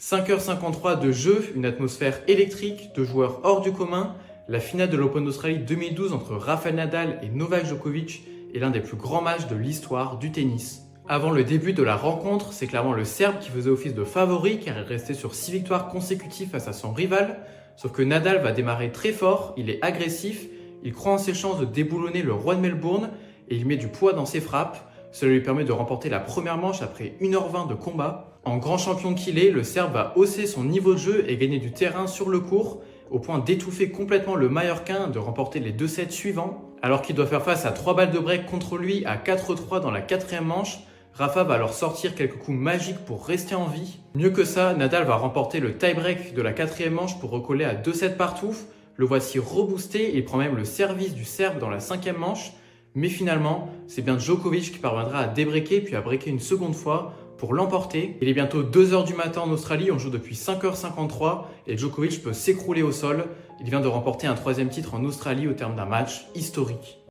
5h53 de jeu, une atmosphère électrique, de joueurs hors du commun. La finale de l'Open d'Australie 2012 entre Rafael Nadal et Novak Djokovic est l'un des plus grands matchs de l'histoire du tennis. Avant le début de la rencontre, c'est clairement le Serbe qui faisait office de favori car il restait sur 6 victoires consécutives face à son rival. Sauf que Nadal va démarrer très fort, il est agressif, il croit en ses chances de déboulonner le roi de Melbourne et il met du poids dans ses frappes. Cela lui permet de remporter la première manche après 1h20 de combat. En grand champion qu'il est, le Serbe va hausser son niveau de jeu et gagner du terrain sur le court, au point d'étouffer complètement le Mallorquin, de remporter les 2 sets suivants. Alors qu'il doit faire face à 3 balles de break contre lui à 4-3 dans la 4e manche, Rafa va alors sortir quelques coups magiques pour rester en vie. Mieux que ça, Nadal va remporter le tie-break de la 4e manche pour recoller à 2-7 partout. Le voici reboosté, il prend même le service du Serbe dans la 5e manche. Mais finalement, c'est bien Djokovic qui parviendra à débreaker puis à breaker une seconde fois pour l'emporter. Il est bientôt 2h du matin en Australie, on joue depuis 5h53 et Djokovic peut s'écrouler au sol. Il vient de remporter un 3e titre en Australie au terme d'un match historique.